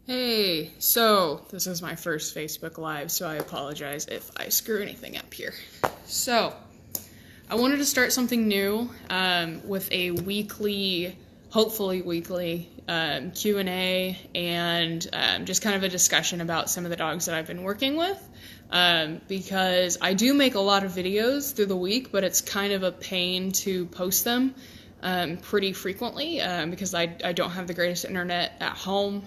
Hey, so this is my first Facebook Live, so I apologize if I screw anything up here. So, I wanted to start something new with a weekly, hopefully weekly, Q&A and just kind of a discussion about some of the dogs that I've been working with. Because I do make a lot of videos through the week, but it's kind of a pain to post them pretty frequently because I don't have the greatest internet at home,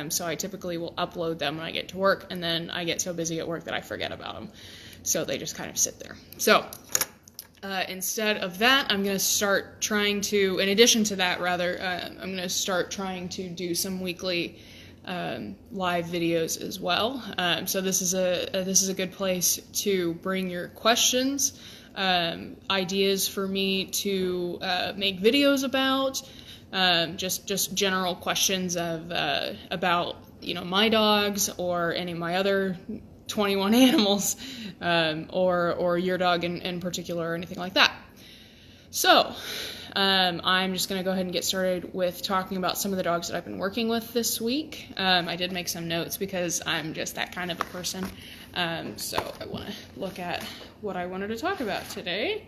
so I typically will upload them when I get to work, and then I get so busy at work that I forget about them, so they just kind of sit there. So instead of that, I'm going to start trying to, in addition to that rather, I'm going to start trying to do some weekly live videos as well. So this is a good place to bring your questions, ideas for me to make videos about, just general questions of about my dogs or any of my other 21 animals, or your dog in particular or anything like that. So I'm just going to go ahead and get started with talking about some of the dogs that I've been working with this week. I did make some notes because I'm just that kind of a person. So I want to look at what I wanted to talk about today.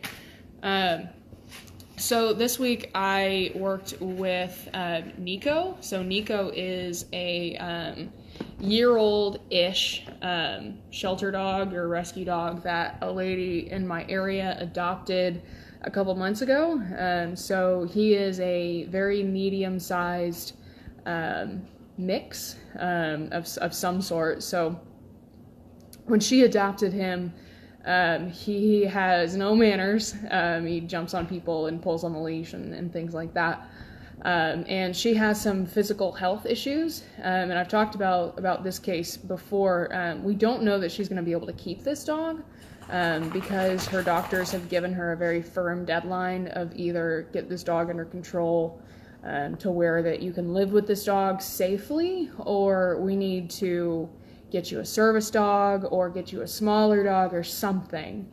So this week I worked with Nico. So Nico is a year-old-ish shelter dog or rescue dog that a lady in my area adopted a couple months ago. So he is a very medium-sized mix of some sort. So when she adopted him, he has no manners. He jumps on people and pulls on the leash and things like that. And she has some physical health issues, and I've talked about this case before. We don't know that she's going to be able to keep this dog because her doctors have given her a very firm deadline of either get this dog under control to where that you can live with this dog safely, or we need to get you a service dog or get you a smaller dog or something.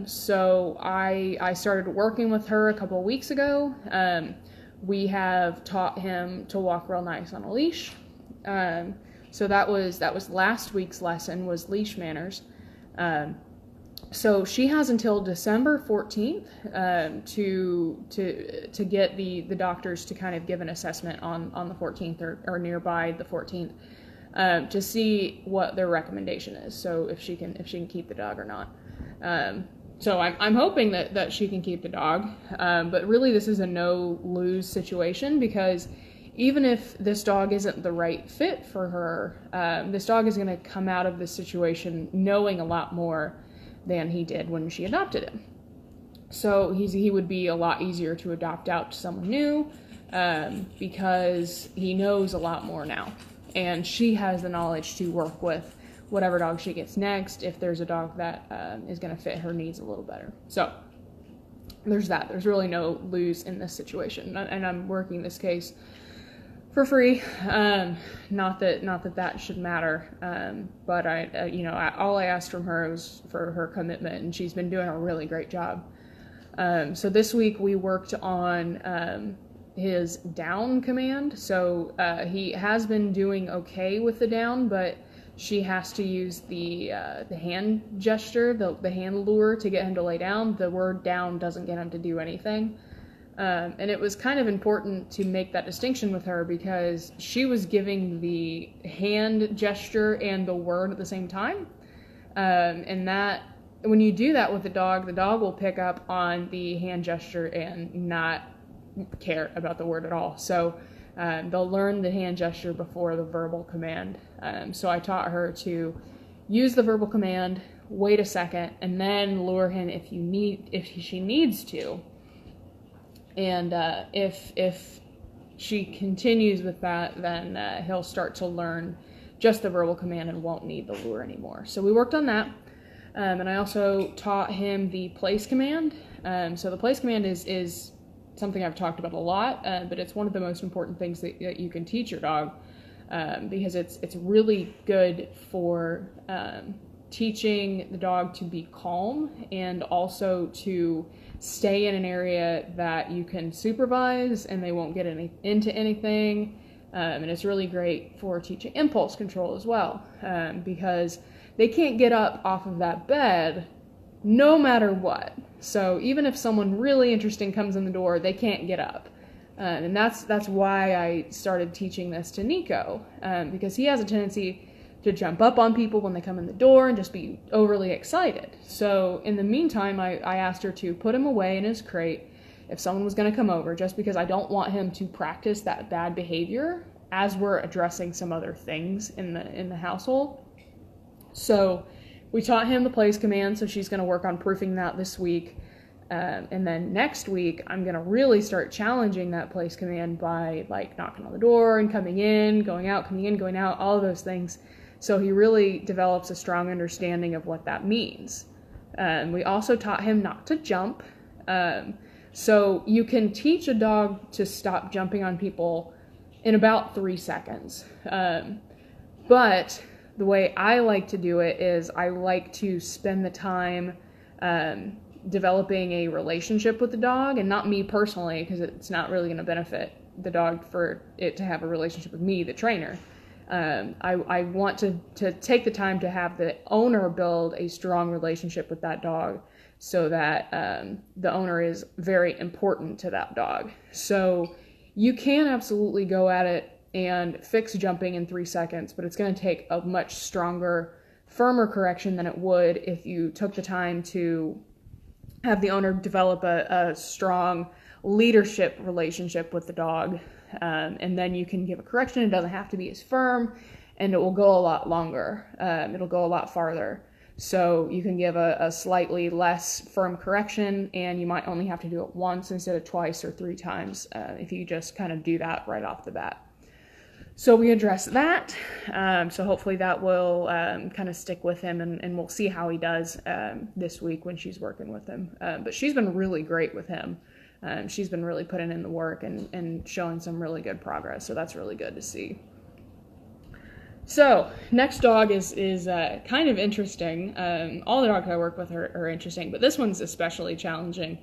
So I started working with her a couple weeks ago. We have taught him to walk real nice on a leash. So that was last week's lesson, was leash manners. So she has until December 14th to get the doctors to kind of give an assessment on the 14th or nearby the 14th to see what their recommendation is. So if she can keep the dog or not. So I'm hoping that she can keep the dog, but really this is a no-lose situation, because even if this dog isn't the right fit for her, this dog is going to come out of this situation knowing a lot more than he did when she adopted him. So he would be a lot easier to adopt out to someone new, because he knows a lot more now, and she has the knowledge to work with whatever dog she gets next, if there's a dog that is going to fit her needs a little better. So there's that. There's really no lose in this situation, and I'm working this case for free. Not that should matter, but all I asked from her was for her commitment, and she's been doing a really great job. So this week we worked on his down command. So he has been doing okay with the down, but she has to use the hand gesture, the hand lure, to get him to lay down. The word down doesn't get him to do anything. And it was kind of important to make that distinction with her, because she was giving the hand gesture and the word at the same time. And that, when you do that with the dog will pick up on the hand gesture and not care about the word at all. So they'll learn the hand gesture before the verbal command. So I taught her to use the verbal command, wait a second, and then lure him if she needs to. And if she continues with that, then he'll start to learn just the verbal command and won't need the lure anymore. So we worked on that. And I also taught him the place command. So the place command is something I've talked about a lot, but it's one of the most important things that you can teach your dog, because it's really good for teaching the dog to be calm and also to stay in an area that you can supervise and they won't get into anything. And it's really great for teaching impulse control as well, because they can't get up off of that bed no matter what. So even if someone really interesting comes in the door, they can't get up. And that's why I started teaching this to Nico, because he has a tendency to jump up on people when they come in the door and just be overly excited. So in the meantime, I asked her to put him away in his crate if someone was going to come over, just because I don't want him to practice that bad behavior as we're addressing some other things in the household. So we taught him the place command, so she's going to work on proofing that this week. And then next week, I'm going to really start challenging that place command by like knocking on the door and coming in, going out, coming in, going out, all of those things. So he really develops a strong understanding of what that means. We also taught him not to jump. So you can teach a dog to stop jumping on people in about 3 seconds. But the way I like to do it is I like to spend the time developing a relationship with the dog, and not me personally, because it's not really going to benefit the dog for it to have a relationship with me, the trainer. I want to take the time to have the owner build a strong relationship with that dog, so that the owner is very important to that dog. So you can absolutely go at it and fix jumping in 3 seconds, but it's going to take a much stronger, firmer correction than it would if you took the time to have the owner develop a strong leadership relationship with the dog. And then you can give a correction. It doesn't have to be as firm, and it will go a lot longer. It'll go a lot farther. So you can give a slightly less firm correction, and you might only have to do it once instead of twice or 3 times if you just kind of do that right off the bat. So we address that. So hopefully that will kind of stick with him, and we'll see how he does this week when she's working with him. But she's been really great with him. She's been really putting in the work and showing some really good progress. So that's really good to see. So next dog is kind of interesting. All the dogs I work with are interesting, but this one's especially challenging.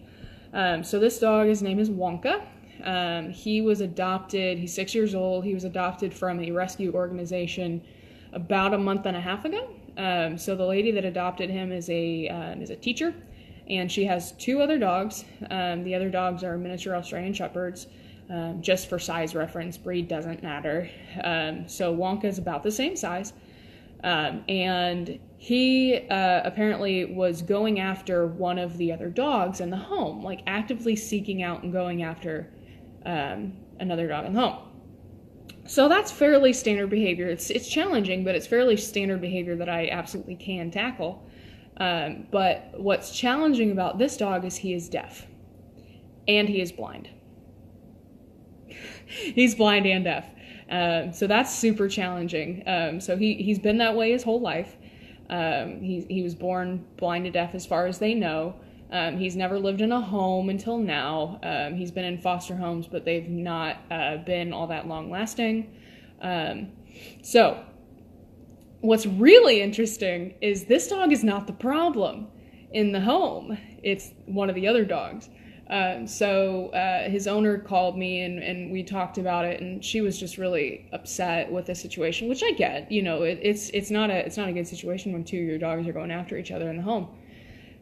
So this dog, his name is Wonka. He was adopted. He's 6 years old. He was adopted from a rescue organization about a month and a half ago. So the lady that adopted him is a teacher, and she has 2 other dogs. The other dogs are miniature Australian Shepherds. Just for size reference, breed doesn't matter. So Wonka is about the same size. And he apparently was going after one of the other dogs in the home, like actively seeking out and going after another dog in the home. So that's fairly standard behavior. It's challenging, but it's fairly standard behavior that I absolutely can tackle. But what's challenging about this dog is he is deaf, and he is blind. He's blind and deaf. So that's super challenging. So he's been that way his whole life. He was born blind and deaf as far as they know. He's never lived in a home until now. He's been in foster homes, but they've not been all that long lasting. So what's really interesting is this dog is not the problem in the home. It's one of the other dogs. So his owner called me and we talked about it, and she was just really upset with the situation, which I get. You know, it's not a good situation when 2 of your dogs are going after each other in the home.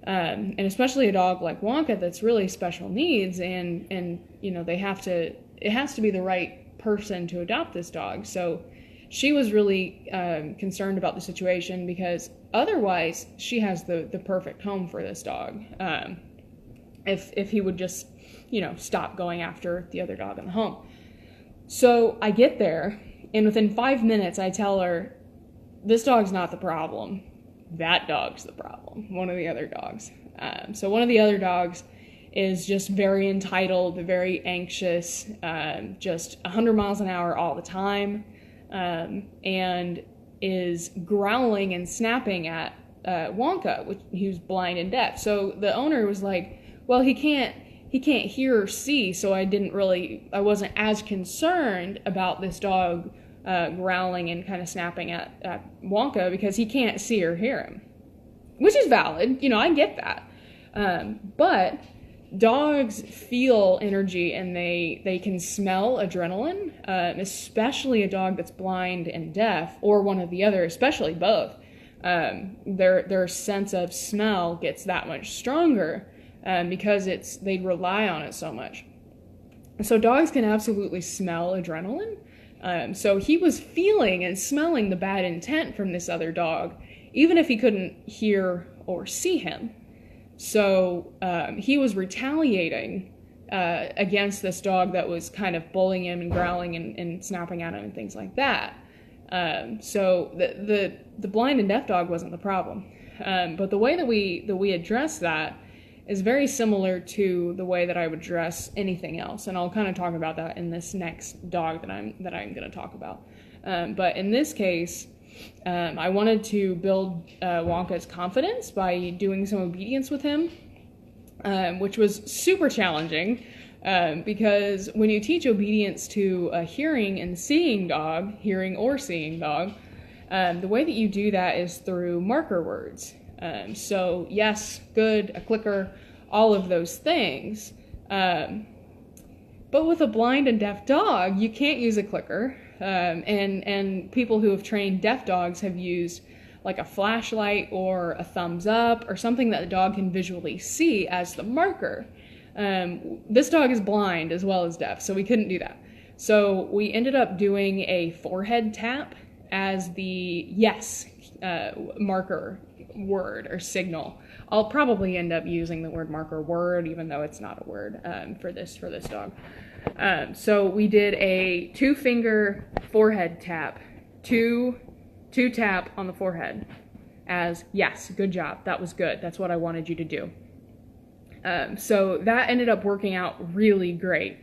And especially a dog like Wonka that's really special needs, and you know, it has to be the right person to adopt this dog. So she was really concerned about the situation, because otherwise she has the perfect home for this dog. If he would just, you know, stop going after the other dog in the home. So I get there, and within 5 minutes I tell her, this dog's not the problem. That dog's the problem, one of the other dogs. So one of the other dogs is just very entitled, very anxious, just 100 miles an hour all the time, and is growling and snapping at Wonka, who's blind and deaf. So the owner was like, well, he can't hear or see, so I wasn't as concerned about this dog growling and kind of snapping at Wonka, because he can't see or hear him, which is valid. You know, I get that. But dogs feel energy and they can smell adrenaline, especially a dog that's blind and deaf, or one or the other, especially both. Their sense of smell gets that much stronger because they rely on it so much. So dogs can absolutely smell adrenaline. So he was feeling and smelling the bad intent from this other dog, even if he couldn't hear or see him. So he was retaliating against this dog that was kind of bullying him and growling and snapping at him and things like that. So the blind and deaf dog wasn't the problem. But the way that we address that is very similar to the way that I would address anything else, and I'll kind of talk about that in this next dog that I'm going to talk about. But in this case, I wanted to build Wonka's confidence by doing some obedience with him, which was super challenging because when you teach obedience to a hearing or seeing dog, the way that you do that is through marker words. So yes, good, a clicker, all of those things. But with a blind and deaf dog, you can't use a clicker. And people who have trained deaf dogs have used like a flashlight or a thumbs up or something that the dog can visually see as the marker. This dog is blind as well as deaf, so we couldn't do that. So we ended up doing a forehead tap as the yes marker word or signal. I'll probably end up using the word marker word, even though it's not a word for this dog. So we did a 2-finger forehead tap, two tap on the forehead as yes, good job, that was good, that's what I wanted you to do. So that ended up working out really great.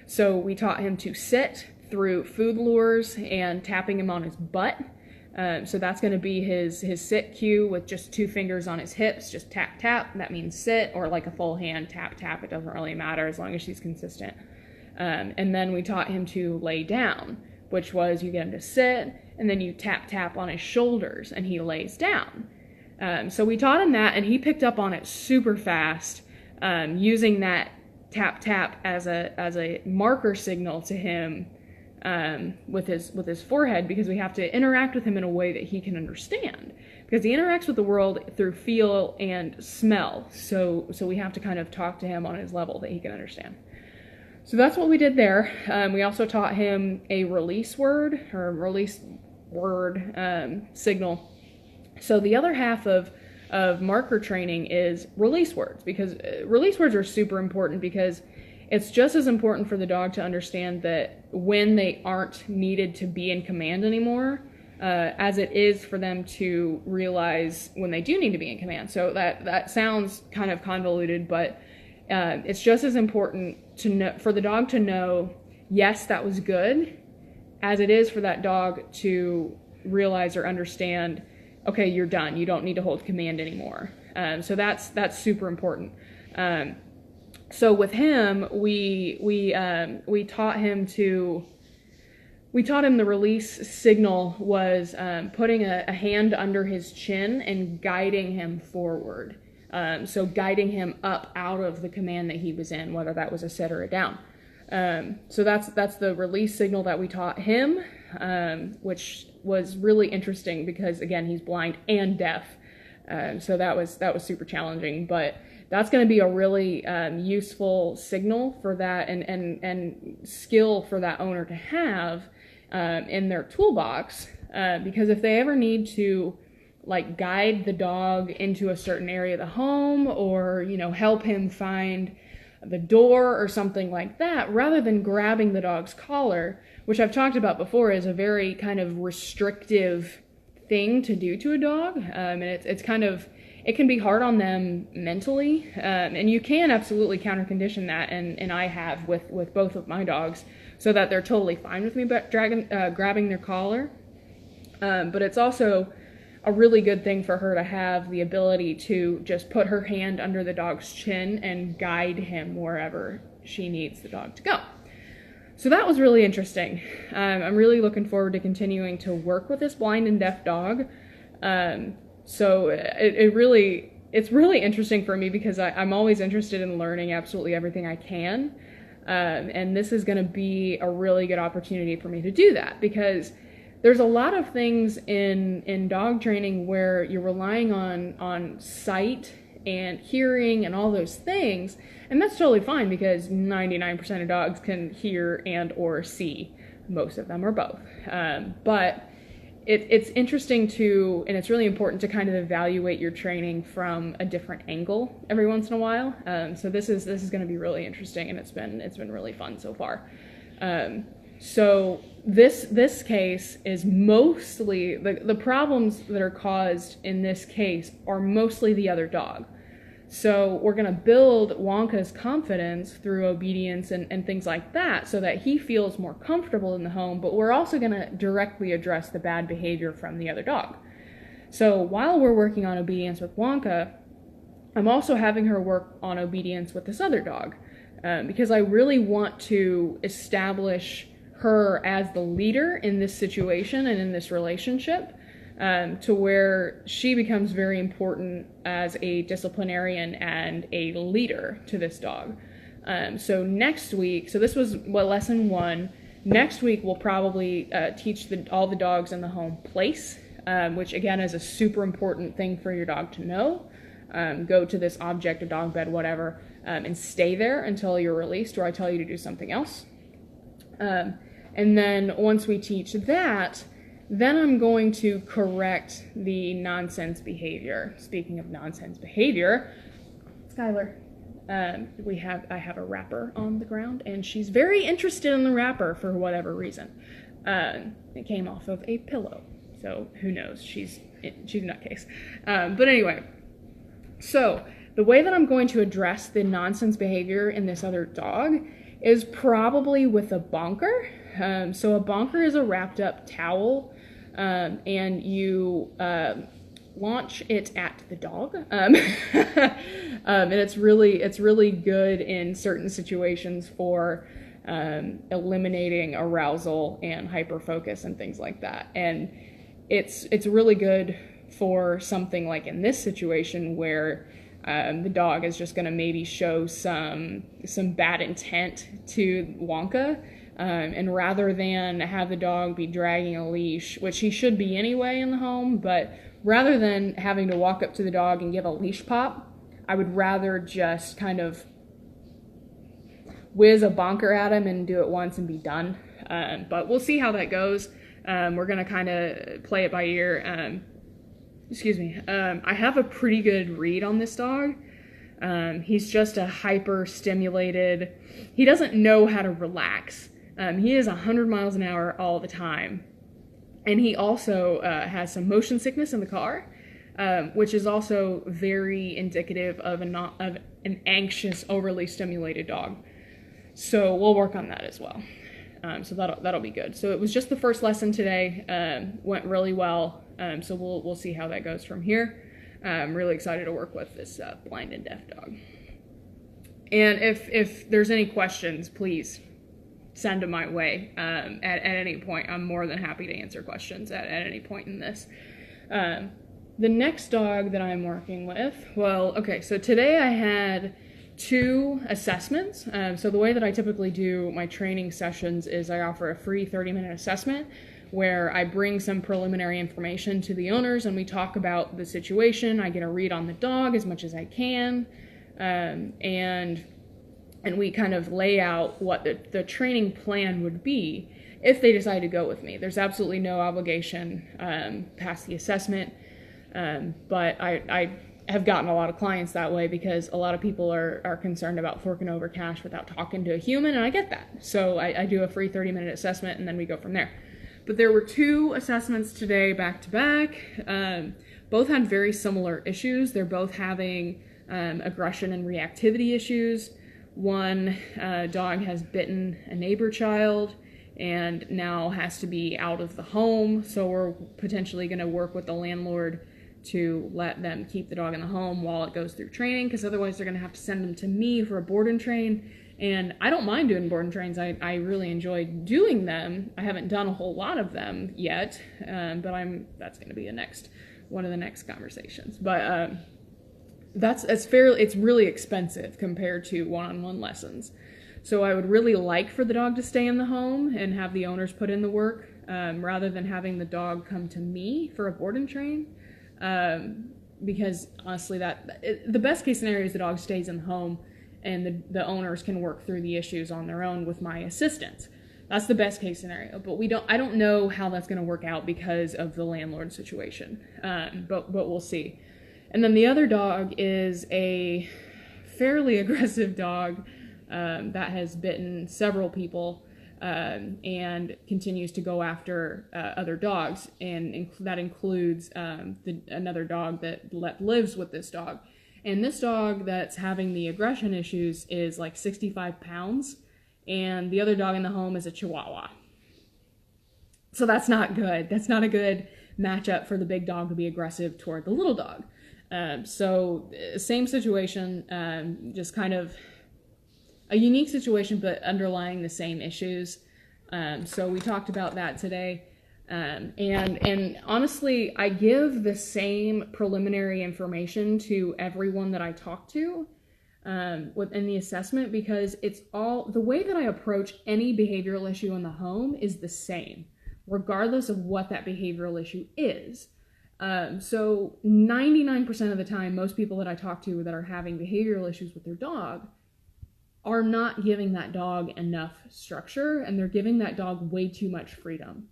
So we taught him to sit through food lures and tapping him on his butt. So that's going to be his sit cue with just 2 fingers on his hips, just tap, tap. That means sit, or like a full hand tap, tap. It doesn't really matter as long as she's consistent. And then we taught him to lay down, which was you get him to sit, and then you tap, tap on his shoulders, and he lays down. So we taught him that, and he picked up on it super fast, using that tap, tap as a marker signal to him. With his forehead, because we have to interact with him in a way that he can understand, because he interacts with the world through feel and smell, so we have to kind of talk to him on his level that he can understand. So that's what we did there. We also taught him a release word signal. So the other half of marker training is release words, because release words are super important, because it's just as important for the dog to understand that when they aren't needed to be in command anymore, as it is for them to realize when they do need to be in command. So that sounds kind of convoluted, but it's just as important to know, for the dog to know, yes, that was good, as it is for that dog to realize or understand, okay, you're done. You don't need to hold command anymore. So that's super important. So with him, we taught him the release signal was putting a hand under his chin and guiding him forward. So guiding him up out of the command that he was in, whether that was a sit or a down. So that's the release signal that we taught him, which was really interesting because, again, he's blind and deaf. So that was super challenging, but that's going to be a really useful signal for that and skill for that owner to have in their toolbox, because if they ever need to like guide the dog into a certain area of the home, or help him find the door or something like that, rather than grabbing the dog's collar, which I've talked about before is a very kind of restrictive thing to do to a dog, and it's kind of, it can be hard on them mentally, and you can absolutely counter condition that, and I have with both of my dogs, so that they're totally fine with me grabbing their collar. But it's also a really good thing for her to have the ability to just put her hand under the dog's chin and guide him wherever she needs the dog to go. So that was really interesting. I'm really looking forward to continuing to work with this blind and deaf dog. So it really it's really interesting for me because I'm always interested in learning absolutely everything I can. And this is going to be a really good opportunity for me to do that, because there's a lot of things in dog training where you're relying on sight and hearing and all those things, and that's totally fine because 99% of dogs can hear and or see. Most of them are both. But it's interesting to, and it's really important to kind of evaluate your training from a different angle every once in a while. So this is going to be really interesting, and it's been really fun so far. So this case is mostly the problems that are caused in this case are mostly the other dog. So we're going to build Wonka's confidence through obedience and things like that so that he feels more comfortable in the home, but we're also going to directly address the bad behavior from the other dog. So while we're working on obedience with Wonka, I'm also having her work on obedience with this other dog, because I really want to establish her as the leader in this situation and in this relationship. To where she becomes very important as a disciplinarian and a leader to this dog. So next week, so this was lesson 1. Next week we'll probably teach all the dogs in the home place, which again is a super important thing for your dog to know. Go to this object, a dog bed, whatever, and stay there until you're released or I tell you to do something else. And then once we teach that, then I'm going to correct the nonsense behavior. Speaking of nonsense behavior, Skylar, I have a wrapper on the ground, and she's very interested in the wrapper for whatever reason. It came off of a pillow, so who knows? She's a nutcase. But anyway, so the way that I'm going to address the nonsense behavior in this other dog is probably with a bonker. So a bonker is a wrapped up towel, and you launch it at the dog, and it's really good in certain situations for eliminating arousal and hyperfocus and things like that. And it's really good for something like in this situation where the dog is just going to maybe show some bad intent to Wonka. And rather than have the dog be dragging a leash, which he should be anyway in the home, but rather than having to walk up to the dog and give a leash pop, I would rather just kind of whiz a bonker at him and do it once and be done. But we'll see how that goes. We're going to kind of play it by ear. I have a pretty good read on this dog. He's just a hyper-stimulated. He doesn't know how to relax. He is 100 miles an hour all the time. And he also has some motion sickness in the car, which is also very indicative of an anxious, overly stimulated dog. So we'll work on that as well. So that'll be good. So it was just the first lesson today. Went really well. So we'll see how that goes from here. I'm really excited to work with this blind and deaf dog. And if there's any questions, please send them my way at any point. I'm more than happy to answer questions at any point in this. The next dog that I'm working with, so today I had 2 assessments. So the way that I typically do my training sessions is I offer a free 30-minute assessment where I bring some preliminary information to the owners and we talk about the situation. I get a read on the dog as much as I can, and we kind of lay out what the training plan would be if they decide to go with me. There's absolutely no obligation past the assessment, but I have gotten a lot of clients that way because a lot of people are concerned about forking over cash without talking to a human, and I get that. So I do a free 30-minute assessment, and then we go from there. But there were 2 assessments today back to back. Both had very similar issues. They're both having aggression and reactivity issues. One dog has bitten a neighbor child and now has to be out of the home. So we're potentially going to work with the landlord to let them keep the dog in the home while it goes through training, because otherwise they're going to have to send them to me for a board and train. And I don't mind doing board and trains. I really enjoy doing them. I haven't done a whole lot of them yet, but that's going to be one of the next conversations. But it's really expensive compared to one-on-one lessons. So I would really like for the dog to stay in the home and have the owners put in the work, rather than having the dog come to me for a board and train. Because honestly, the best case scenario is the dog stays in the home and the owners can work through the issues on their own with my assistance. That's the best case scenario, but I don't know how that's going to work out because of the landlord situation. But we'll see. And then the other dog is a fairly aggressive dog that has bitten several people and continues to go after other dogs, and that includes another dog that lives with this dog. And this dog that's having the aggression issues is like 65 pounds, and the other dog in the home is a Chihuahua. So that's not good. That's not a good matchup for the big dog to be aggressive toward the little dog. So same situation, just kind of a unique situation, but underlying the same issues. So we talked about that today. And honestly, I give the same preliminary information to everyone that I talk to within the assessment, because it's all the way that I approach any behavioral issue in the home is the same, regardless of what that behavioral issue is. So 99% of the time, most people that I talk to that are having behavioral issues with their dog are not giving that dog enough structure, and they're giving that dog way too much freedom.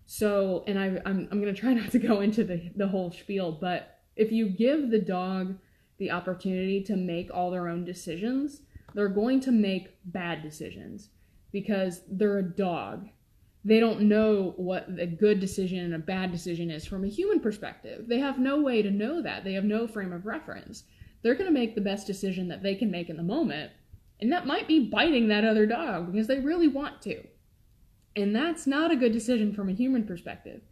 So, and I'm going to try not to go into the whole spiel, but if you give the dog the opportunity to make all their own decisions, they're going to make bad decisions because they're a dog. They don't know what a good decision and a bad decision is from a human perspective. They have no way to know that. They have no frame of reference. They're going to make the best decision that they can make in the moment, and that might be biting that other dog because they really want to. And that's not a good decision from a human perspective.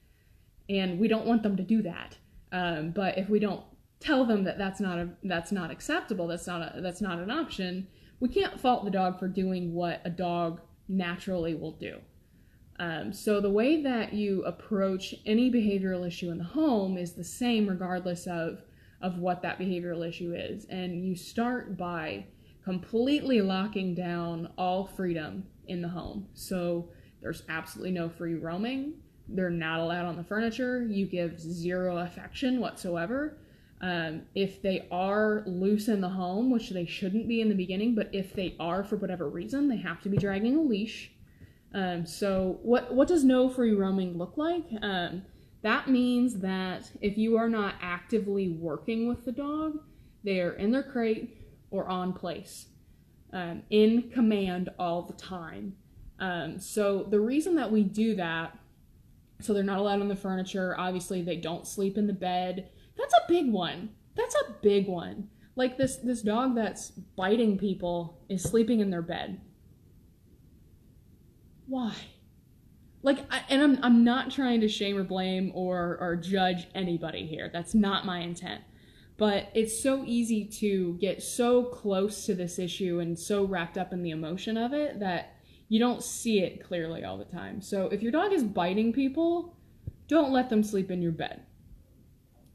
And we don't want them to do that. But if we don't tell them that that's not acceptable, that's not an option, we can't fault the dog for doing what a dog naturally will do. So the way that you approach any behavioral issue in the home is the same regardless of what that behavioral issue is. And you start by completely locking down all freedom in the home. So there's absolutely no free roaming. They're not allowed on the furniture. You give zero affection whatsoever. If they are loose in the home, which they shouldn't be in the beginning, but if they are for whatever reason, they have to be dragging a leash. So what does no free roaming look like? That means that if you are not actively working with the dog, they are in their crate or on place, in command all the time. So the reason that we do that, so they're not allowed on the furniture, obviously they don't sleep in the bed. That's a big one. Like this dog that's biting people is sleeping in their bed. Why? I'm not trying to shame or blame or judge anybody here. That's not my intent. But it's so easy to get so close to this issue and so wrapped up in the emotion of it that you don't see it clearly all the time. So if your dog is biting people, don't let them sleep in your bed.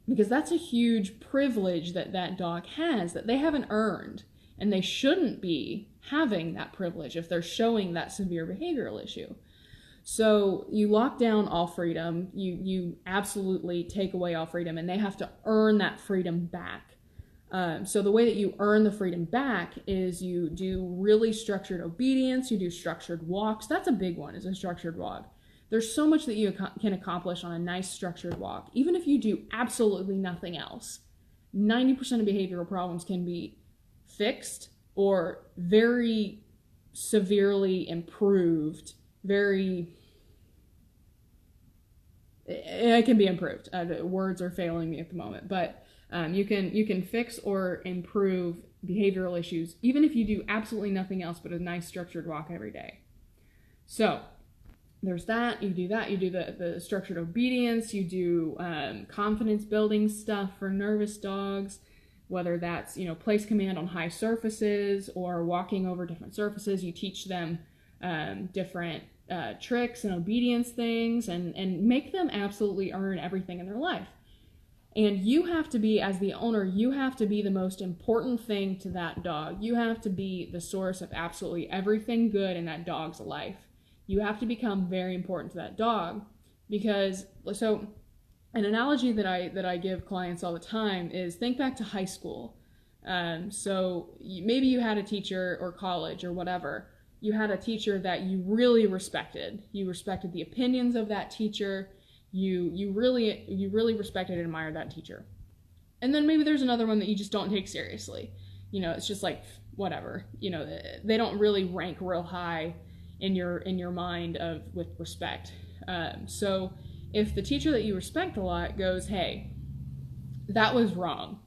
Because that's a huge privilege that dog has that they haven't earned. And they shouldn't be having that privilege if they're showing that severe behavioral issue. So you lock down all freedom, you absolutely take away all freedom, and they have to earn that freedom back. So the way that you earn the freedom back is you do really structured obedience, you do structured walks. That's a big one, is a structured walk. There's so much that you can accomplish on a nice structured walk. Even if you do absolutely nothing else, 90% of behavioral problems can be fixed or very severely improved. It can be improved. Words are failing me at the moment, but you can fix or improve behavioral issues even if you do absolutely nothing else but a nice structured walk every day. So there's that. You do the structured obedience. You do confidence building stuff for nervous dogs, whether that's place command on high surfaces or walking over different surfaces. You teach them different tricks and obedience things and make them absolutely earn everything in their life. And you have to be, as the owner, you have to be the most important thing to that dog. You have to be the source of absolutely everything good in that dog's life. You have to become very important to that dog, because, so an analogy that I give clients all the time is, think back to high school. So maybe you had a teacher, or college or whatever, you had a teacher that you really respected. You respected the opinions of that teacher. You really respected and admired that teacher. And then maybe there's another one that you just don't take seriously. You know, it's just like, whatever. You know, they don't really rank real high in your mind with respect. So if the teacher that you respect a lot goes, hey, that was wrong,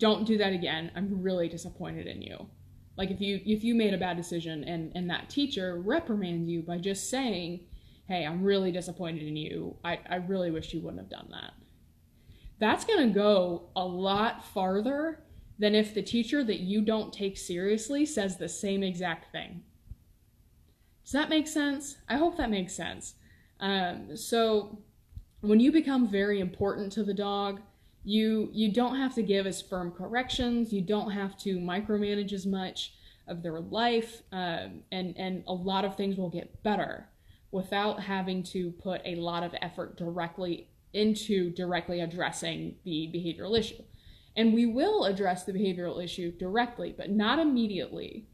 don't do that again, I'm really disappointed in you. Like if you made a bad decision and that teacher reprimands you by just saying, hey, I'm really disappointed in you, I really wish you wouldn't have done that, that's going to go a lot farther than if the teacher that you don't take seriously says the same exact thing. Does that make sense? I hope that makes sense. So when you become very important to the dog, you don't have to give as firm corrections. You don't have to micromanage as much of their life, and a lot of things will get better without having to put a lot of effort directly addressing the behavioral issue. And we will address the behavioral issue directly, but not immediately.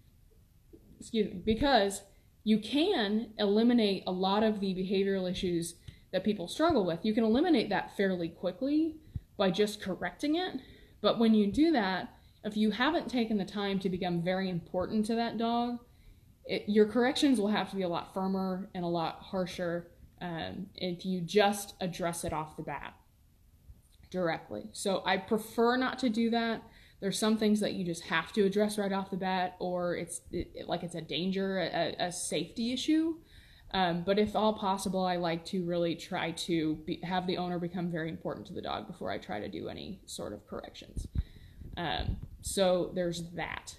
Because you can eliminate a lot of the behavioral issues that people struggle with. You can eliminate that fairly quickly by just correcting it. But when you do that, if you haven't taken the time to become very important to that dog, your corrections will have to be a lot firmer and a lot harsher if you just address it off the bat directly. So I prefer not to do that. There's some things that you just have to address right off the bat, or it's a danger, a safety issue. But if all possible, I like to really try to have the owner become very important to the dog before I try to do any sort of corrections. So there's that.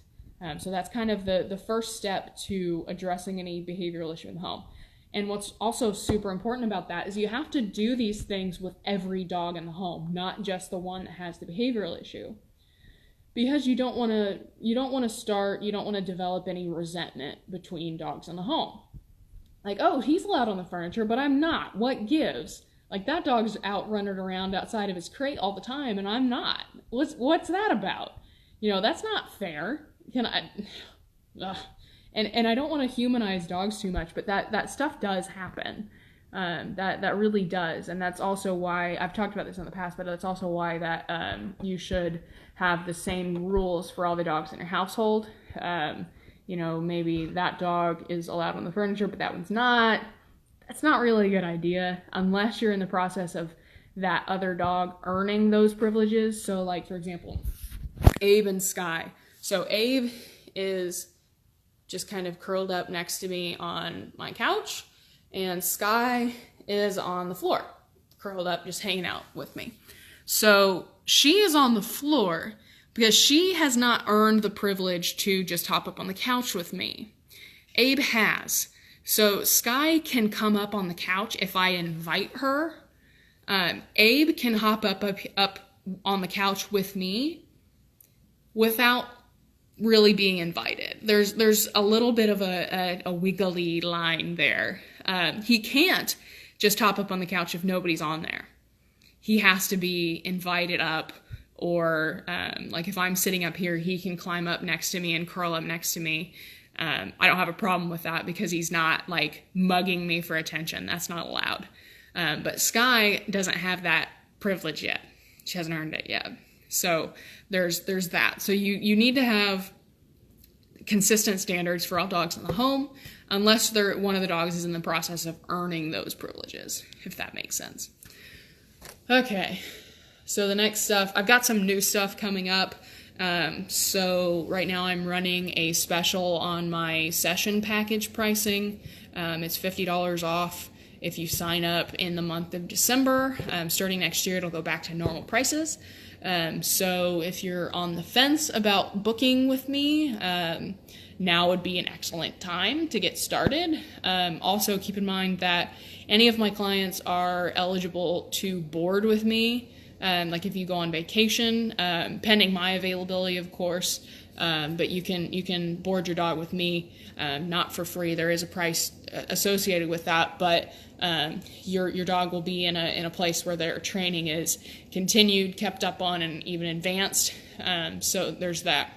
So that's kind of the first step to addressing any behavioral issue in the home. And what's also super important about that is you have to do these things with every dog in the home, not just the one that has the behavioral issue. Because you don't want to develop any resentment between dogs in the home. Like, oh, he's allowed on the furniture, but I'm not. What gives? Like, that dog's out running around outside of his crate all the time, and I'm not. What's that about? You know, that's not fair. And I don't want to humanize dogs too much, but that stuff does happen. That really does. And that's also why, I've talked about this in the past, but that's also why that you should have the same rules for all the dogs in your household. You know, maybe that dog is allowed on the furniture, but that one's not. That's not really a good idea unless you're in the process of that other dog earning those privileges. So like, for example, Abe and Sky. So Abe is just kind of curled up next to me on my couch, and Sky is on the floor, curled up, just hanging out with me. So she is on the floor because she has not earned the privilege to just hop up on the couch with me. Abe has. So Sky can come up on the couch if I invite her. Abe can hop up on the couch with me without really being invited. There's a little bit of a wiggly line there. He can't just hop up on the couch if nobody's on there. He has to be invited up, or like if I'm sitting up here, he can climb up next to me and curl up next to me. I don't have a problem with that because he's not like mugging me for attention. That's not allowed. But Sky doesn't have that privilege yet. She hasn't earned it yet. So there's that. So you need to have consistent standards for all dogs in the home, unless one of the dogs is in the process of earning those privileges, if that makes sense. Okay, so the next stuff, I've got some new stuff coming up. So right now I'm running a special on my session package pricing. It's $50 off if you sign up in the month of December. Starting next year, it'll go back to normal prices. So if you're on the fence about booking with me, now would be an excellent time to get started. Also keep in mind that any of my clients are eligible to board with me like if you go on vacation, pending my availability, of course. But you can board your dog with me, not for free. There is a price associated with that, but your dog will be in a place where their training is continued, kept up on, and even advanced. So there's that.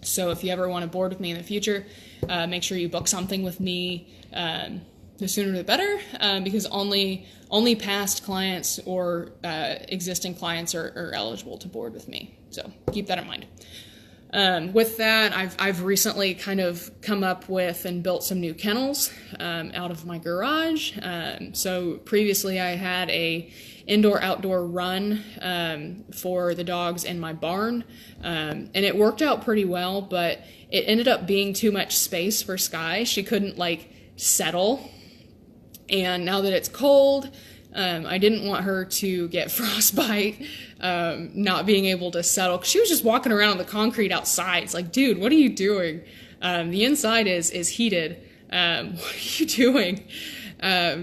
So if you ever want to board with me in the future, make sure you book something with me. The sooner the better, because only past clients or existing clients are eligible to board with me. So keep that in mind. With that, I've recently kind of come up with and built some new kennels out of my garage. So previously I had a indoor-outdoor run for the dogs in my barn, and it worked out pretty well, but it ended up being too much space for Skye. She couldn't settle, and now that it's cold, I didn't want her to get frostbite, not being able to settle. 'Cause she was just walking around on the concrete outside. It's like, dude, what are you doing? The inside is heated. What are you doing?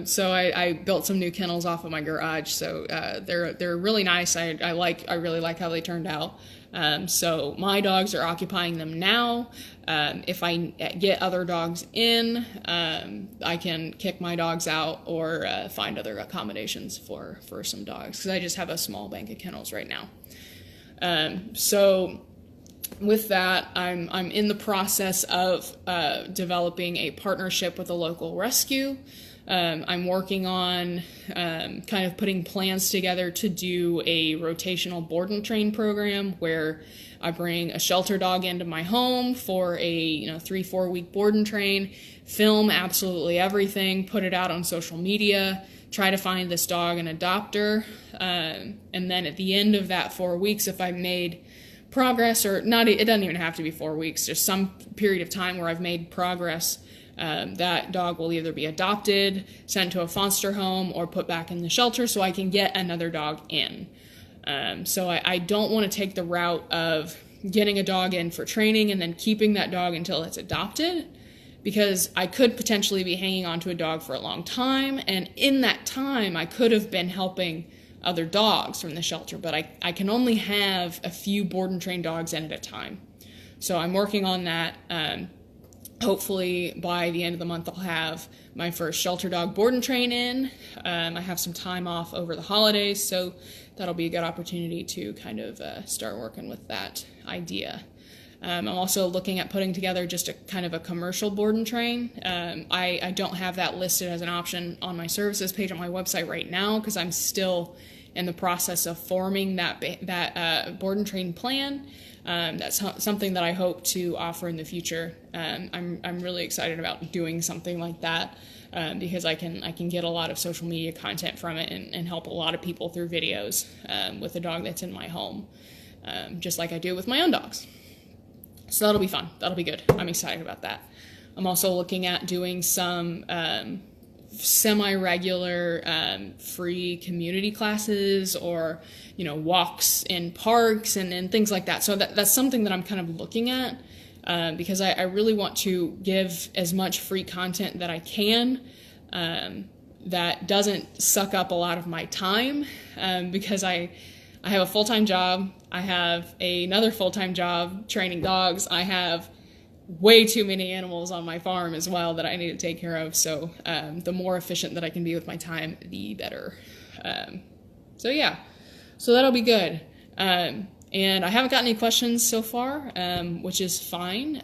So I built some new kennels off of my garage. So they're really nice. I really like how they turned out. So my dogs are occupying them now. If I get other dogs in, I can kick my dogs out or find other accommodations for some dogs, because I just have a small bank of kennels right now. So with that, I'm in the process of developing a partnership with a local rescue. I'm working on kind of putting plans together to do a rotational board and train program where I bring a shelter dog into my home for a 3-4 week board and train, film absolutely everything, put it out on social media, try to find this dog an adopter, and then at the end of that 4 weeks, if I've made progress, or not, it doesn't even have to be 4 weeks, there's some period of time where I've made progress, that dog will either be adopted, sent to a foster home, or put back in the shelter so I can get another dog in. So I don't want to take the route of getting a dog in for training and then keeping that dog until it's adopted, because I could potentially be hanging on to a dog for a long time, and in that time I could have been helping other dogs from the shelter, but I can only have a few board and train dogs in at a time. So I'm working on that. Hopefully by the end of the month I'll have my first shelter dog board and train in. I have some time off over the holidays, so that'll be a good opportunity to kind of start working with that idea. I'm also looking at putting together just a kind of a commercial board and train. I don't have that listed as an option on my services page on my website right now, because I'm still in the process of forming that board and train plan. That's something that I hope to offer in the future. I'm really excited about doing something like that, because I can get a lot of social media content from it and help a lot of people through videos with the dog that's in my home, just like I do with my own dogs. So that'll be fun. That'll be good. I'm excited about that. I'm also looking at doing some semi-regular free community classes, or walks in parks and things like that. So that's something that I'm kind of looking at, because I really want to give as much free content that I can, that doesn't suck up a lot of my time, because I have a full-time job. I have another full-time job training dogs. I have way too many animals on my farm as well that I need to take care of. So the more efficient that I can be with my time, the better. So yeah, so that'll be good. And I haven't gotten any questions so far, which is fine.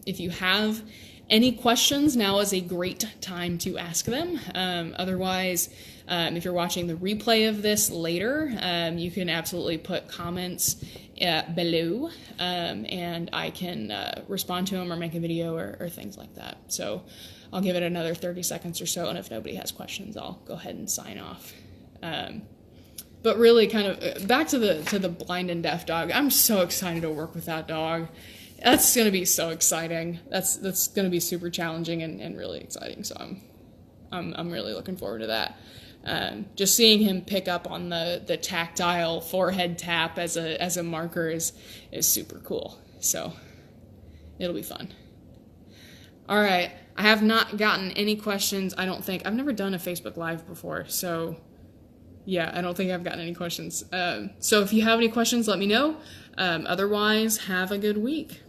If you have any questions, now is a great time to ask them. Otherwise, if you're watching the replay of this later, you can absolutely put comments below, and I can respond to them or make a video or things like that. So I'll give it another 30 seconds or so, and if nobody has questions, I'll go ahead and sign off. But really, kind of back to the blind and deaf dog. I'm so excited to work with that dog. That's going to be so exciting. That's going to be super challenging and really exciting. So I'm really looking forward to that. Just seeing him pick up on the tactile forehead tap as a marker is super cool. So it'll be fun. All right. I have not gotten any questions. I don't think. I've never done a Facebook Live before, so Yeah, I don't think I've gotten any questions. So if you have any questions, let me know. Otherwise, have a good week.